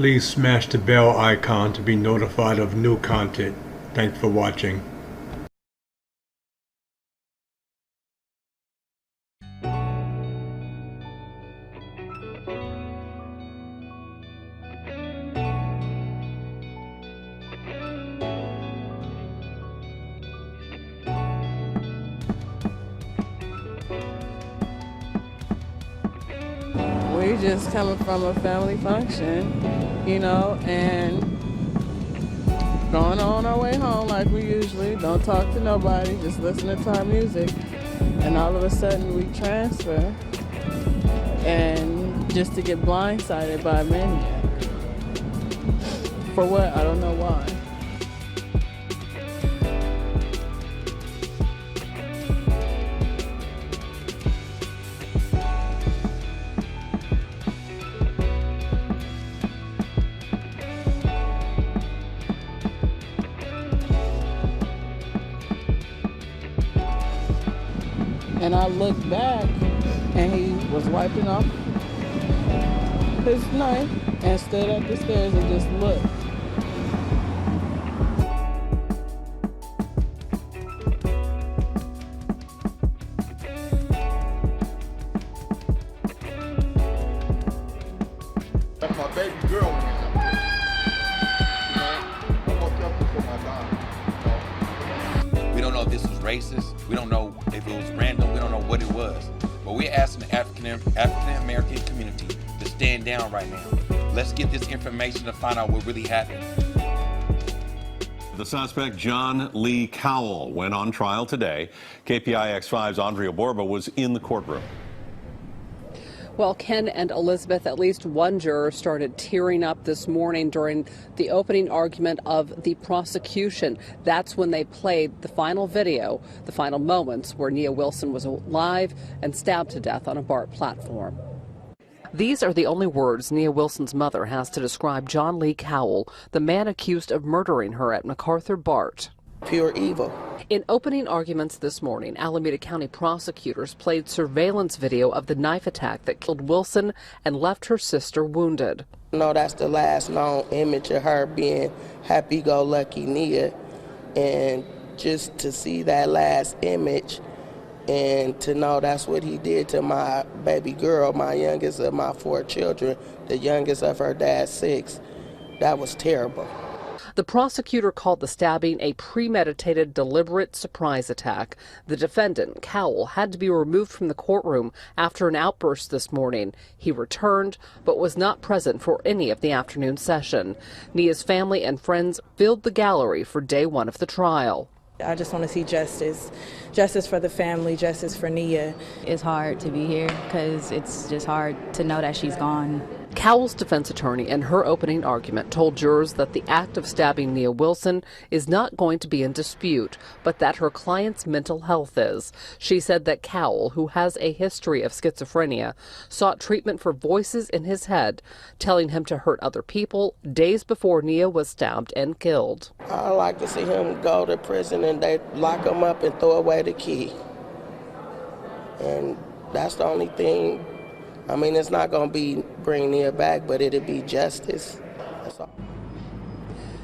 Please smash the bell icon to be notified of new content. Thanks for watching. We just coming from a family function, you know, and going on our way home like we usually. Don't talk to nobody, just listening to our music. And all of a sudden we transfer, and just to get blindsided by a maniac. For what? I don't know why. And I looked back, and he was wiping off his knife and stood up the stairs and just looked. That's my baby girl in there. I'm gonna tell people my daughter. We don't know if this was racist. We don't know if it was random. We don't know what it was. But we're asking the African American community to stand down right now. Let's get this information to find out what really happened. The suspect, John Lee Cowell, went on trial today. KPIX5's Andrea Borba was in the courtroom. Well, Ken and Elizabeth, at least one juror started tearing up this morning during the opening argument of the prosecution. That's when they played the final video, the final moments where Nia Wilson was alive and stabbed to death on a BART platform. These are the only words Nia Wilson's mother has to describe John Lee Cowell, the man accused of murdering her at MacArthur BART. Pure evil. In opening arguments this morning, Alameda County prosecutors played surveillance video of the knife attack that killed Wilson and left her sister wounded. No, that's the last known image of her being happy-go-lucky Nia. And just to see that last image and to know that's what he did to my baby girl, my youngest of my 4 children, the youngest of her dad's 6, that was terrible. The prosecutor called the stabbing a premeditated, deliberate surprise attack. The defendant, Cowell, had to be removed from the courtroom after an outburst this morning. He returned, but was not present for any of the afternoon session. Nia's family and friends filled the gallery for day 1 of the trial. I just want to see justice. Justice for the family, justice for Nia. It's hard to be here because it's just hard to know that she's gone. Cowell's defense attorney in her opening argument told jurors that the act of stabbing Nia Wilson is not going to be in dispute, but that her client's mental health is. She said that Cowell, who has a history of schizophrenia, sought treatment for voices in his head, telling him to hurt other people days before Nia was stabbed and killed. I like to see him go to prison and they lock him up and throw away the key. And that's the only thing. I mean, it's not going to be bring Nia back, but it'll be justice. That's all.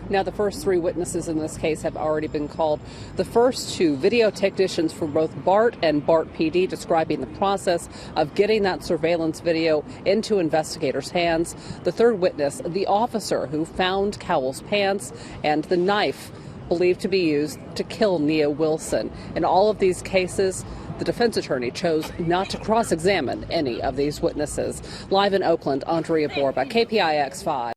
Now, the first 3 witnesses in this case have already been called. The first 2 video technicians from both BART and BART PD describing the process of getting that surveillance video into investigators' hands. The third witness, the officer who found Cowell's pants and the knife believed to be used to kill Nia Wilson. In all of these cases, the defense attorney chose not to cross-examine any of these witnesses. Live in Oakland, Andrea Borba, KPIX5.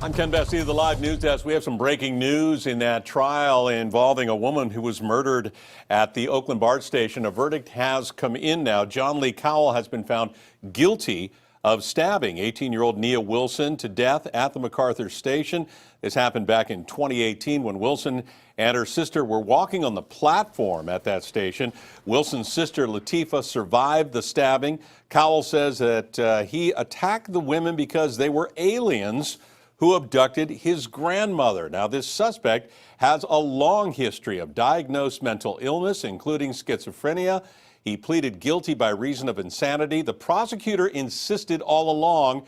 I'm Ken Bessie of the Live News Desk. We have some breaking news in that trial involving a woman who was murdered at the Oakland BART station. A verdict has come in now. John Lee Cowell has been found guilty of stabbing 18-year-old Nia Wilson to death at the MacArthur station. This happened back in 2018 when Wilson and her sister were walking on the platform at that station. Wilson's sister, Latifah, survived the stabbing. Cowell says that he attacked the women because they were aliens who abducted his grandmother. Now, this suspect has a long history of diagnosed mental illness, including schizophrenia. He pleaded guilty by reason of insanity. The prosecutor insisted all along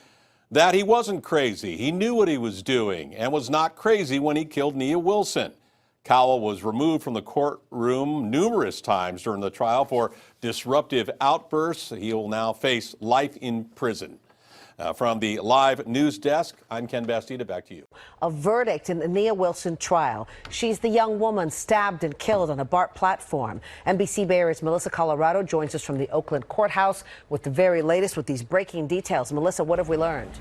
that he wasn't crazy. He knew what he was doing and was not crazy when he killed Nia Wilson. Cowell was removed from the courtroom numerous times during the trial for disruptive outbursts. He will now face life in prison. From the live news desk, I'm Ken Bastida. Back to you. A verdict in the Nia Wilson trial. She's the young woman stabbed and killed on a BART platform. NBC Bay Area's Melissa Colorado joins us from the Oakland courthouse with the very latest with these breaking details. Melissa, what have we learned?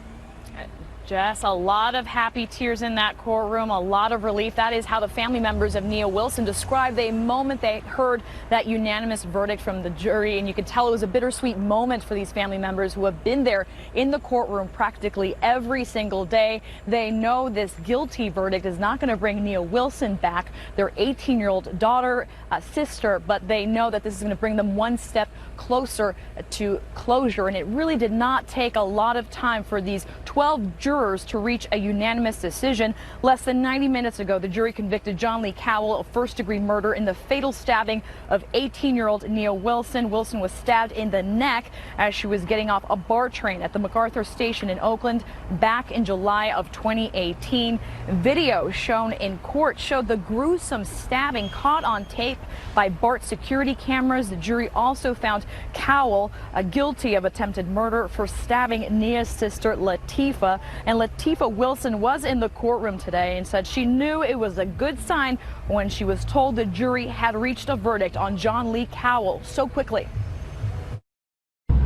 Jess, a lot of happy tears in that courtroom, a lot of relief. That is how the family members of Nia Wilson described the moment they heard that unanimous verdict from the jury. And you could tell it was a bittersweet moment for these family members who have been there in the courtroom practically every single day. They know this guilty verdict is not going to bring Nia Wilson back, their 18-year-old daughter, sister, but they know that this is going to bring them one step closer to closure. And it really did not take a lot of time for these 12 jurors to reach a unanimous decision. Less than 90 minutes ago, the jury convicted John Lee Cowell of first-degree murder in the fatal stabbing of 18-year-old Nia Wilson. Wilson was stabbed in the neck as she was getting off a BART train at the MacArthur station in Oakland back in July of 2018. Video shown in court showed the gruesome stabbing caught on tape by BART security cameras. The jury also found Cowell guilty of attempted murder for stabbing Nia's sister Latifah. And Latifah Wilson was in the courtroom today and said she knew it was a good sign when she was told the jury had reached a verdict on John Lee Cowell so quickly.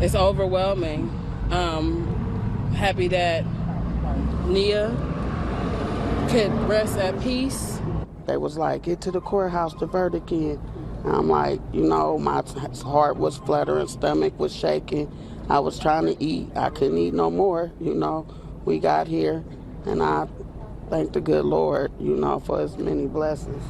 It's overwhelming. Happy that Nia could rest at peace. They was like, get to the courthouse, the verdict in. I'm like, you know, my heart was fluttering, stomach was shaking. I was trying to eat. I couldn't eat no more, you know. We got here, and I thank the good Lord, you know, for his many blessings.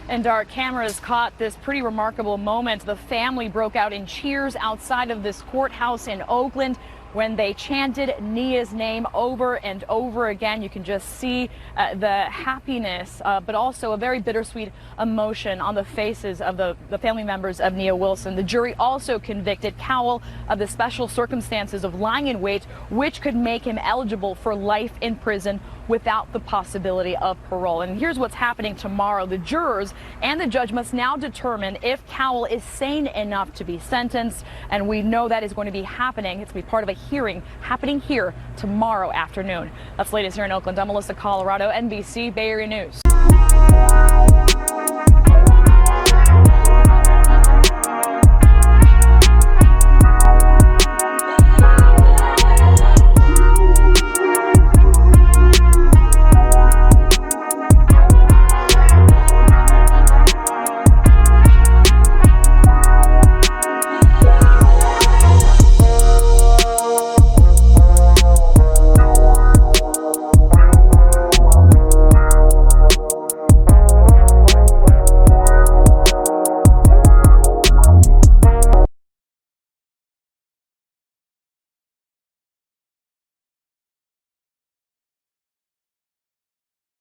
And our cameras caught this pretty remarkable moment. The family broke out in cheers outside of this courthouse in Oakland when they chanted Nia's name over and over again. You can just see the happiness, but also a very bittersweet emotion on the faces of the family members of Nia Wilson. The jury also convicted Cowell of the special circumstances of lying in wait, which could make him eligible for life in prison without the possibility of parole. And here's what's happening tomorrow. The jurors and the judge must now determine if Cowell is sane enough to be sentenced. And we know that is going to be happening. It's going to be part of a hearing happening here tomorrow afternoon. That's the latest here in Oakland. I'm Melissa Colorado, NBC Bay Area News.